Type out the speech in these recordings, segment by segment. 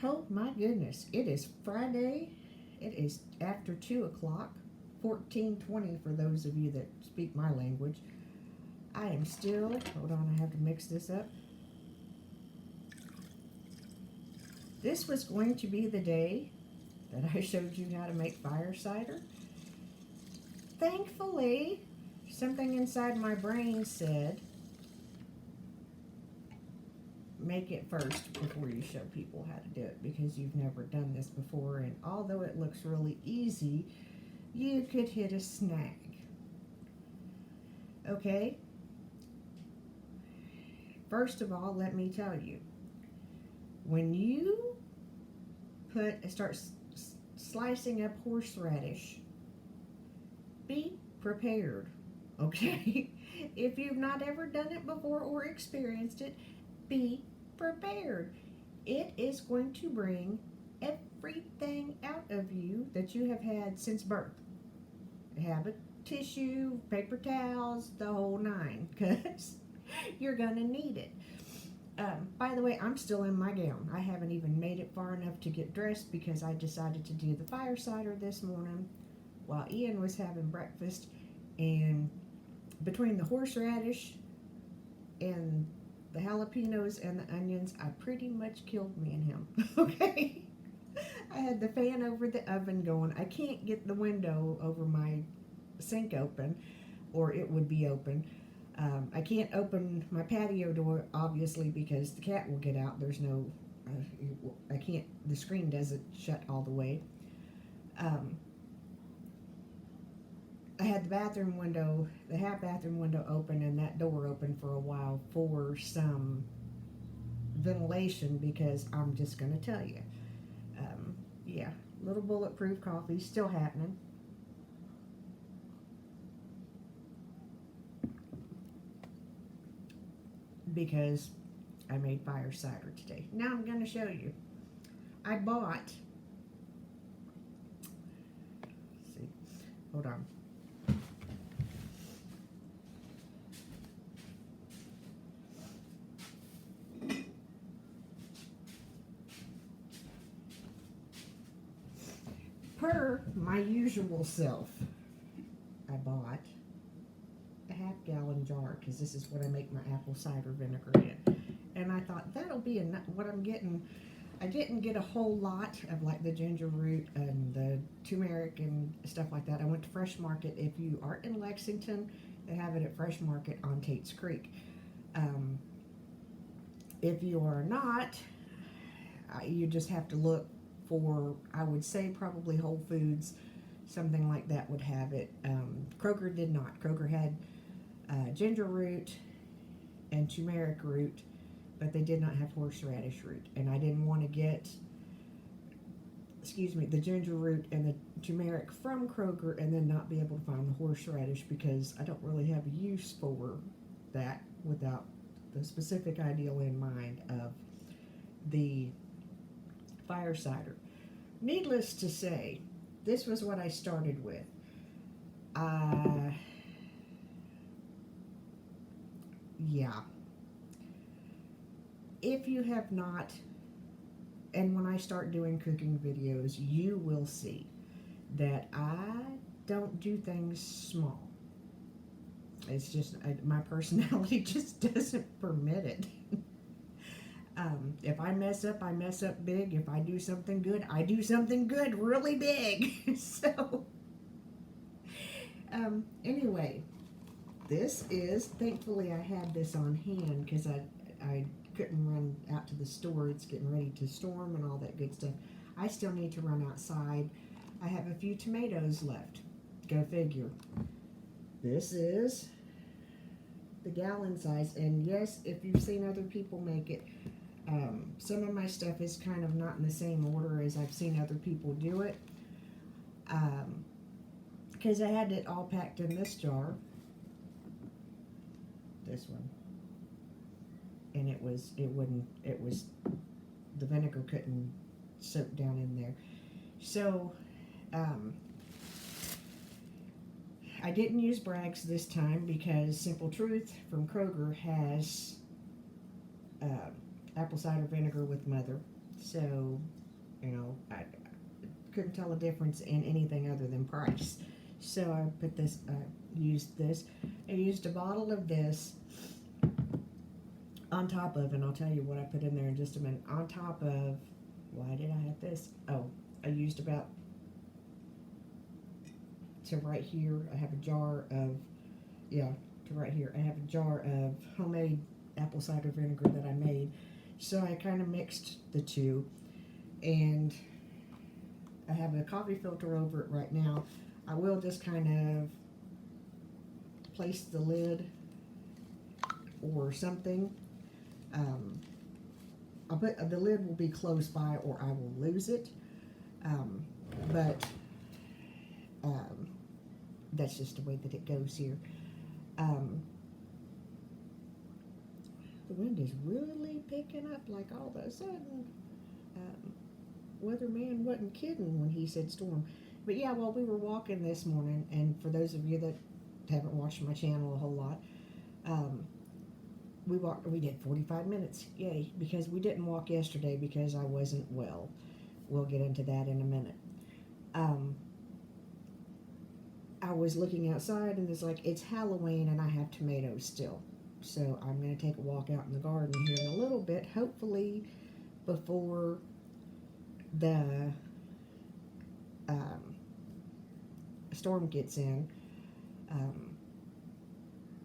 Oh my goodness, it is Friday. It is after 2 o'clock, 14:20 for those of you that speak my language. I am still, hold on, I have to mix this up. This was going to be the day that I showed you how to make fire cider. Thankfully, something inside my brain said, make it first before you show people how to do it because you've never done this before, and although it looks really easy, you could hit a snag. Okay? First of all, let me tell you, when you start slicing up horseradish, be prepared, okay? If you've not ever done it before or experienced it, be prepared. It is going to bring everything out of you that you have had since birth. Have a tissue, paper towels, the whole nine, because you're going to need it. By the way, I'm still in my gown. I haven't even made it far enough to get dressed because I decided to do the fire cider this morning while Ian was having breakfast. And between the horseradish and the jalapenos and the onions, I pretty much killed me and him. Okay? I had the fan over the oven going. I can't get the window over my sink open, or it would be open. I can't open my patio door, obviously, because the cat will get out. There's no, I can't, the screen doesn't shut all the way. I had the bathroom window, the half bathroom window open, and that door open for a while for some ventilation, because I'm just going to tell you. Yeah, little bulletproof coffee, still happening. Because I made fire cider today. Now I'm going to show you. I bought, let's see, hold on. Per my usual self, I bought a half-gallon jar because this is what I make my apple cider vinegar in. And I thought that'll be enough. What I'm getting, I didn't get a whole lot of like the ginger root and the turmeric and stuff like that. I went to Fresh Market. If you are in Lexington, they have it at Fresh Market on Tate's Creek. If you are not, you just have to look for, I would say probably Whole Foods, something like that would have it. Kroger did not. Kroger had ginger root and turmeric root, but they did not have horseradish root. And I didn't want to get, the ginger root and the turmeric from Kroger and then not be able to find the horseradish, because I don't really have a use for that without the specific ideal in mind of the fire cider. Needless to say, this was what I started with. Yeah. If you have not, and when I start doing cooking videos, you will see that I don't do things small. It's just, my personality just doesn't permit it. If I mess up big. If I do something good, I do something good really big. So, anyway, this is, thankfully I had this on hand because I couldn't run out to the store. It's getting ready to storm and all that good stuff. I still need to run outside. I have a few tomatoes left. Go figure. This is the gallon size, and yes, if you've seen other people make it, some of my stuff is kind of not in the same order as I've seen other people do it, because I had it all packed in this jar, this one, and the vinegar couldn't soak down in there. So I didn't use Bragg's this time because Simple Truth from Kroger has apple cider vinegar with Mother. So, I couldn't tell a difference in anything other than price. So I used this. I used a bottle of this on top of, and I'll tell you what I put in there in just a minute. On top of, why did I have this? Oh, I used about, to right here, I have a jar of, yeah, to right here, I have a jar of homemade apple cider vinegar that I made. So I kind of mixed the two, and I have a coffee filter over it right now. I will just kind of place the lid or something. I'll put, the lid will be close by or I will lose it. But that's just the way that it goes here. The wind is really picking up, like all of a sudden. Weatherman wasn't kidding when he said storm. But yeah, while we were walking this morning, and for those of you that haven't watched my channel a whole lot, we did 45 minutes, yay, because we didn't walk yesterday because I wasn't well. We'll get into that in a minute. I was looking outside and it's like, it's Halloween and I have tomatoes still. So I'm going to take a walk out in the garden here in a little bit, hopefully before the storm gets in.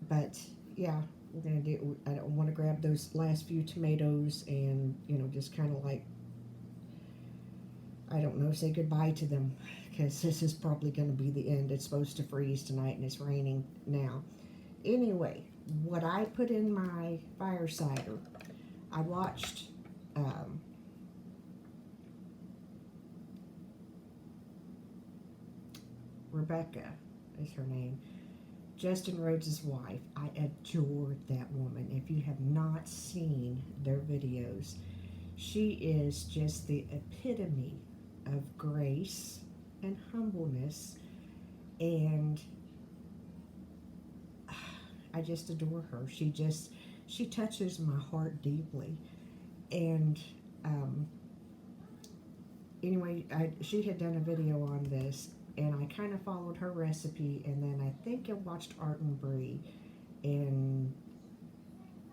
But yeah, we're going to do, I don't want to grab those last few tomatoes and, just kind of like, I don't know, say goodbye to them, because this is probably going to be the end. It's supposed to freeze tonight and it's raining now. Anyway, what I put in my fire cider, I watched Rebecca is her name, Justin Rhodes' wife. I adored that woman. If you have not seen their videos, she is just the epitome of grace and humbleness, and I just adore her. She touches my heart deeply. And anyway, she had done a video on this, and I kind of followed her recipe, and then I think I watched Art and Bree and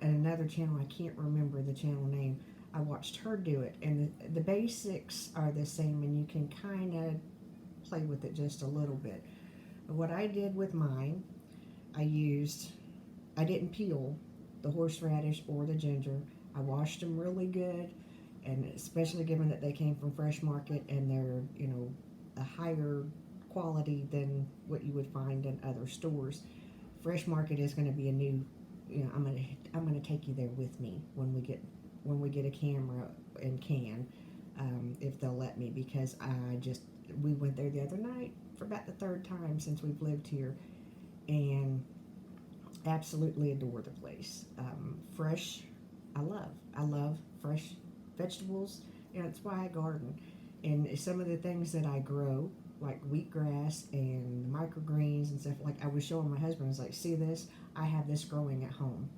another channel, I can't remember the channel name. I watched her do it, and the basics are the same, and you can kind of play with it just a little bit. But what I did with mine, I didn't peel the horseradish or the ginger. I washed them really good, and especially given that they came from Fresh Market and they're, a higher quality than what you would find in other stores. Fresh Market is going to be a new, I'm going to take you there with me when we get a camera and can, if they'll let me, because we went there the other night for about the third time since we've lived here, and absolutely adore the place. Fresh, I love fresh vegetables. That's why I garden. And some of the things that I grow, like wheatgrass and microgreens and stuff, like I was showing my husband, I was like, see this? I have this growing at home,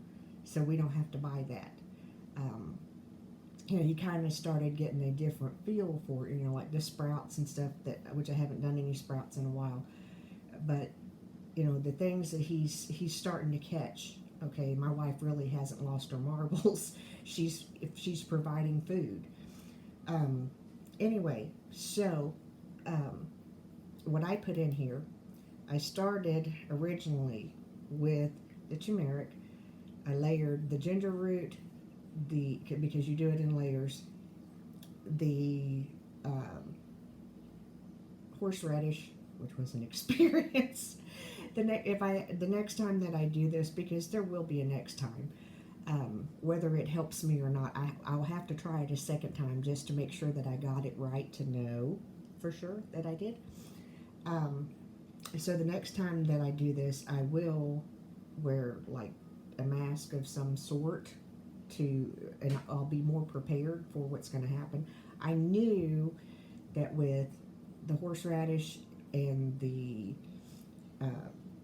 so we don't have to buy that. He kind of started getting a different feel for it, like the sprouts and stuff, which I haven't done any sprouts in a while. But, the things that he's starting to catch. Okay, my wife really hasn't lost her marbles. She's providing food. Anyway, so what I put in here, I started originally with the turmeric. I layered the ginger root, because you do it in layers, the horseradish, which was an experience. The next time that I do this, because there will be a next time, whether it helps me or not, I'll have to try it a second time just to make sure that I got it right, to know for sure that I did. So the next time that I do this, I will wear like a mask of some sort, and I'll be more prepared for what's going to happen. I knew that with the horseradish and the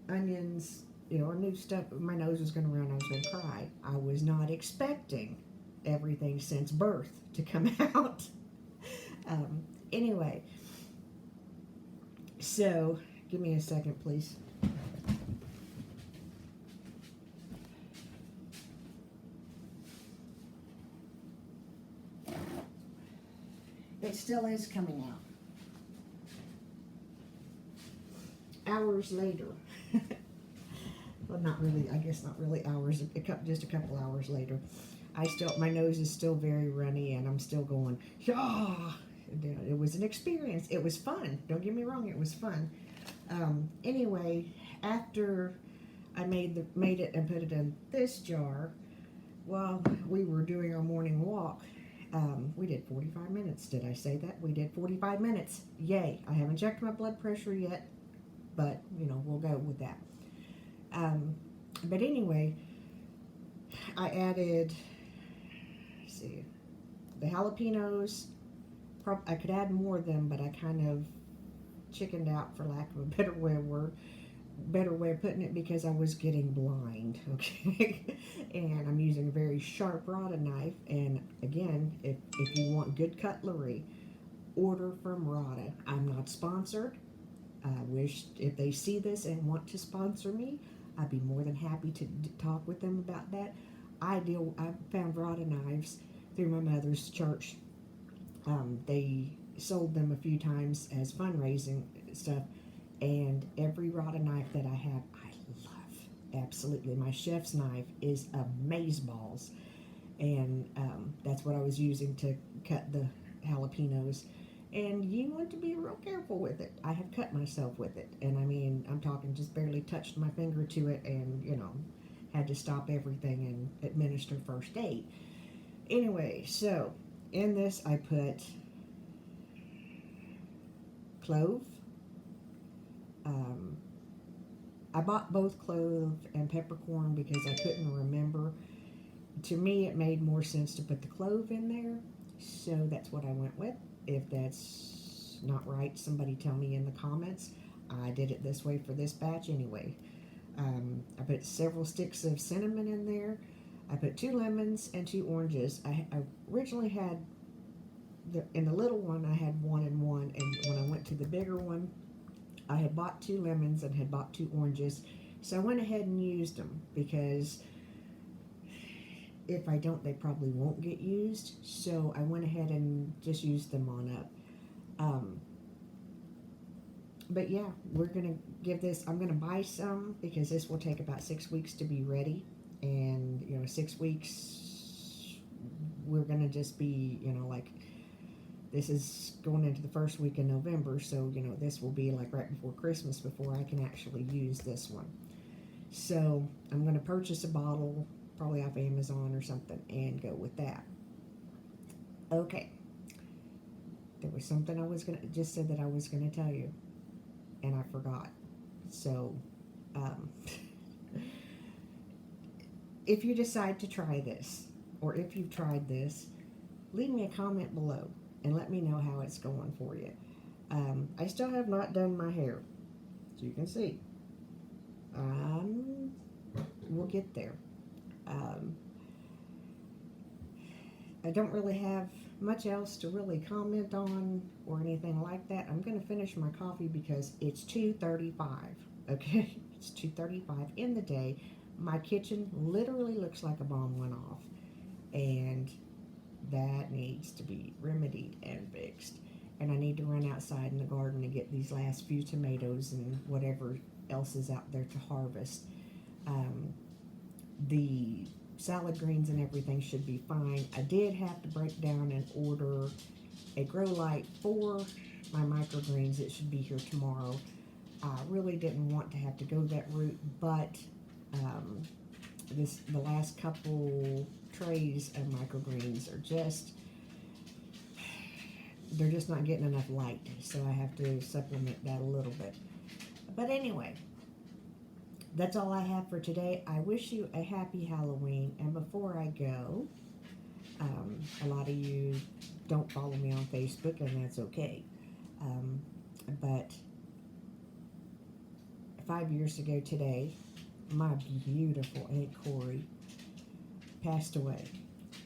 onions, I knew stuff, my nose was going to run, I was going to cry. I was not expecting everything since birth to come out. Anyway, so give me a second, please. It still is coming out. Hours later. Well, not really, I guess not really hours, just a couple hours later. My nose is still very runny and I'm still going, yeah. It was an experience. It was fun. Don't get me wrong, it was fun. Anyway, after I made it and put it in this jar, while we were doing our morning walk, we did 45 minutes. Did I say that? We did 45 minutes. Yay. I haven't checked my blood pressure yet, but, we'll go with that. But anyway, I added, let's see, the jalapenos. I could add more of them, but I kind of chickened out, for lack of a better way of putting it, because I was getting blind, okay? And I'm using a very sharp Rada knife, and again, if you want good cutlery, order from Rada. I'm not sponsored. I wish if they see this and want to sponsor me, I'd be more than happy to talk with them about that. I found Rada knives through my mother's church. They sold them a few times as fundraising stuff, and every Rada knife that I have, I love. Absolutely. My chef's knife is amazeballs, and that's what I was using to cut the jalapenos. And you want to be real careful with it. I have cut myself with it, and I mean, I'm talking just barely touched my finger to it, and had to stop everything and administer first aid. Anyway, so in this I put clove. I bought both clove and peppercorn because I couldn't remember. To me, it made more sense to put the clove in there, so that's what I went with. If that's not right, somebody tell me in the comments. I did it this way for this batch anyway. I put several sticks of cinnamon in there. I put 2 lemons and 2 oranges. I originally had, in the little one, I had 1 and 1, and when I went to the bigger one, I had bought 2 lemons and had bought 2 oranges. So I went ahead and used them, because if I don't, they probably won't get used. So I went ahead and just used them on up. But yeah, we're going to give this, I'm going to buy some, because this will take about 6 weeks to be ready. And, 6 weeks, we're going to just be, like, this is going into the first week in November. So, this will be like right before Christmas before I can actually use this one. So I'm going to purchase a bottle, probably off Amazon or something, and go with that. Okay. There was something I just said that I was going to tell you, and I forgot. So, if you decide to try this, or if you've tried this, leave me a comment below and let me know how it's going for you. I still have not done my hair, as you can see. We'll get there. I don't really have much else to really comment on or anything like that. I'm going to finish my coffee because it's 2:35, okay? It's 2:35 in the day. My kitchen literally looks like a bomb went off, and that needs to be remedied and fixed. And I need to run outside in the garden and get these last few tomatoes and whatever else is out there to harvest. The salad greens and everything should be fine. I did have to break down and order a grow light for my microgreens. It should be here tomorrow. I really didn't want to have to go that route, but the last couple trays of microgreens are they're just not getting enough light, so I have to supplement that a little bit. But anyway, that's all I have for today. I wish you a happy Halloween, and before I go, a lot of you don't follow me on Facebook, and that's okay. But 5 years ago today, my beautiful Aunt Corey passed away,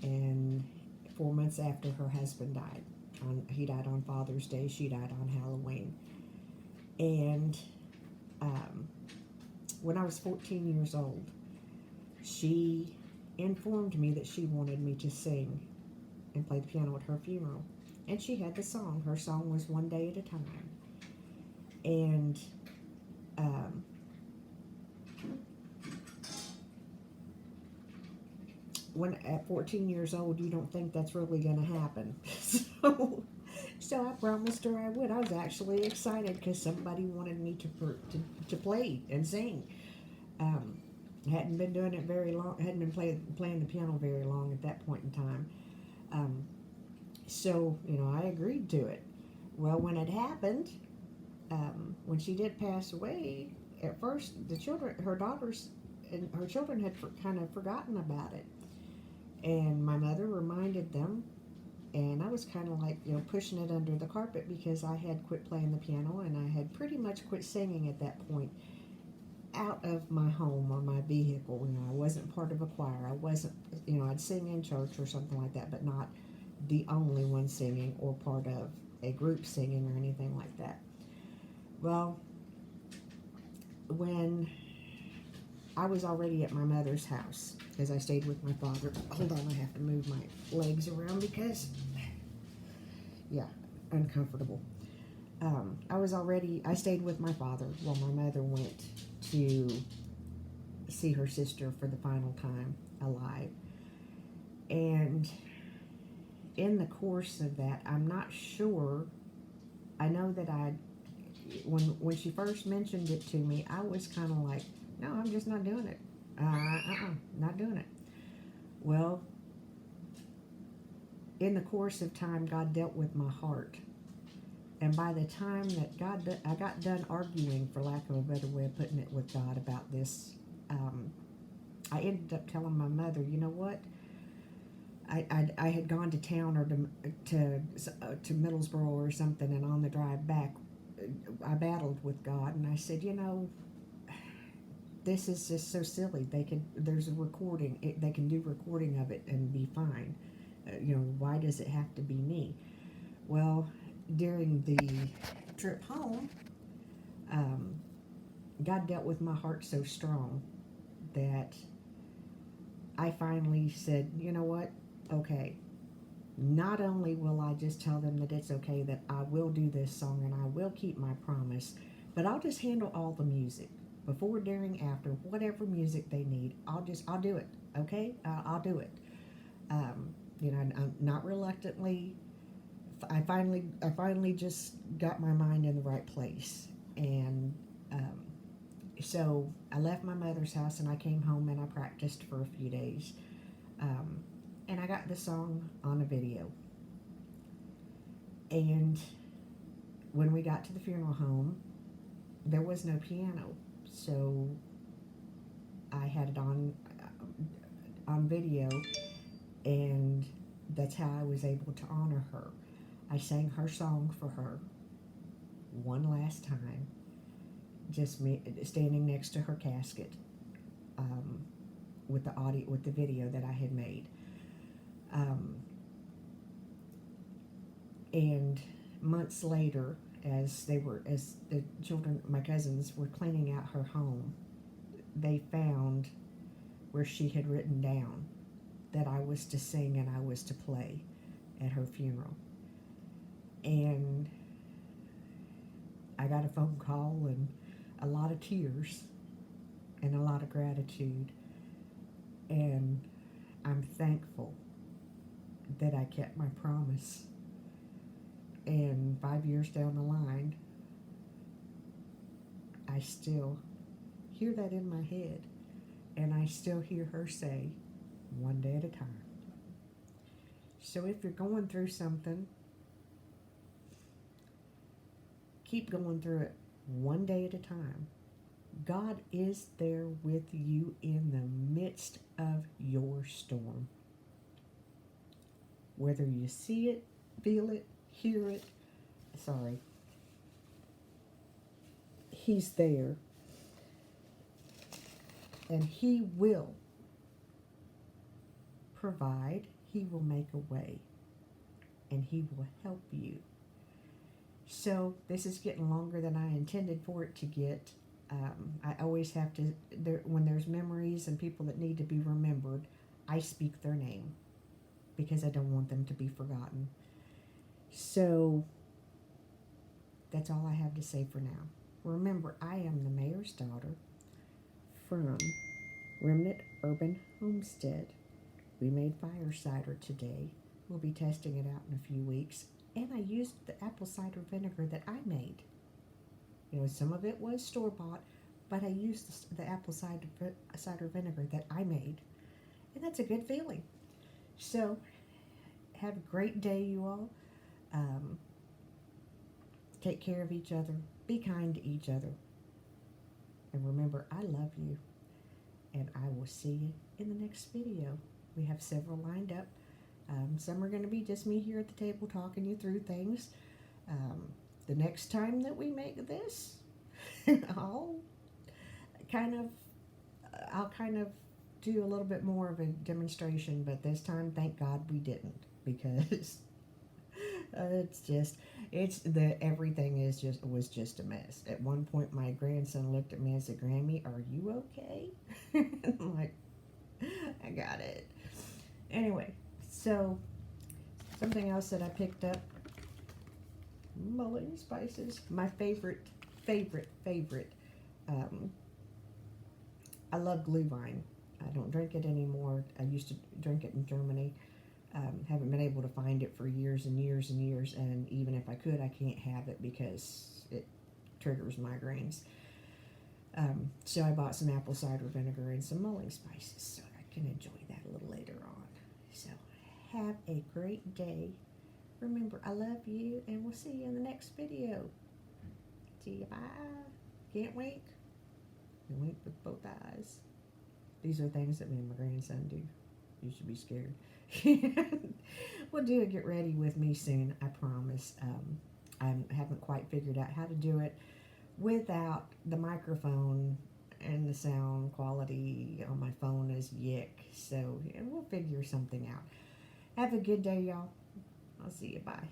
and 4 months after her husband died. He died on Father's Day. She died on Halloween. And when I was 14 years old, she informed me that she wanted me to sing and play the piano at her funeral. And she had the song. Her song was One Day at a Time. And when at 14 years old, you don't think that's really going to happen. So I promised her I would. I was actually excited because somebody wanted me to play and sing. Hadn't been doing it very long. Hadn't been playing the piano very long at that point in time. So I agreed to it. Well, when it happened, when she did pass away, at first her daughters and her children had kind of forgotten about it. And my mother reminded them, and I was kind of like, pushing it under the carpet because I had quit playing the piano and I had pretty much quit singing at that point out of my home or my vehicle. I wasn't part of a choir. I wasn't, I'd sing in church or something like that, but not the only one singing or part of a group singing or anything like that. Well, when I was already at my mother's house, because I stayed with my father. Hold on, I have to move my legs around because, uncomfortable. I stayed with my father while my mother went to see her sister for the final time alive. And in the course of that, I'm not sure, I know that when she first mentioned it to me, I was kind of like, no, I'm just not doing it. Not doing it. Well, in the course of time, God dealt with my heart. And by the time that I got done arguing, for lack of a better way of putting it, with God about this, I ended up telling my mother, you know what? I had gone to town or to Middlesboro or something, and on the drive back, I battled with God, and I said, this is just so silly. There's a recording. They can do recording of it and be fine. Why does it have to be me? Well, during the trip home, God dealt with my heart so strong that I finally said, you know what? Okay. Not only will I just tell them that it's okay, that I will do this song and I will keep my promise, but I'll just handle all the music. Before, during, after, whatever music they need, I'll do it. Okay, I'll do it. I'm not reluctantly. I finally just got my mind in the right place, and so I left my mother's house and I came home and I practiced for a few days, and I got the song on a video. And when we got to the funeral home, there was no piano. So I had it on video, and that's how I was able to honor her. I sang her song for her one last time, just me standing next to her casket, with the video that I had made, and months later, as the children, my cousins, were cleaning out her home, they found where she had written down that I was to sing and I was to play at her funeral. And I got a phone call and a lot of tears and a lot of gratitude. And I'm thankful that I kept my promise. And 5 years down the line, I still hear that in my head. And I still hear her say, one day at a time. So if you're going through something, keep going through it one day at a time. God is there with you in the midst of your storm. Whether you see it, feel it, hear it, He's there. And He will provide. He will make a way. and He will help you. So this is getting longer than I intended for it to get. I always have to, when there's memories and people that need to be remembered, I speak their name because I don't want them to be forgotten. So that's all I have to say for now. Remember, I am the mayor's daughter from Remnant Urban Homestead. We made fire cider today. We'll be testing it out in a few weeks. And I used the apple cider vinegar that I made. You know, some of it was store-bought, but I used the apple cider vinegar that I made. And that's a good feeling. So, have a great day, you all. Take care of each other. Be kind to each other. And remember, I love you. And I will see you in the next video. We have several lined up. Some are going to be just me here at the table talking you through things. The next time that we make this, I'll kind of do a little bit more of a demonstration, but this time, thank God we didn't, because everything was just a mess. At one point, my grandson looked at me and said, "Grammy, are you okay?" I'm like, I got it. Anyway, so something else that I picked up, mulling spices, my favorite. I love Glühwein. I don't drink it anymore. I used to drink it in Germany. Haven't been able to find it for years and years and years, and even if I could, I can't have it because it triggers migraines. So I bought some apple cider vinegar and some mulling spices so I can enjoy that a little later on. So have a great day. Remember, I love you, and we'll see you in the next video. See you, bye. Can't wink? You wink with both eyes. These are things that me and my grandson do. You should be scared. We'll do a get ready with me soon, I promise. I haven't quite figured out how to do it without the microphone and the sound quality on my phone is yick. So we'll figure something out. Have a good day, y'all. I'll see you. Bye.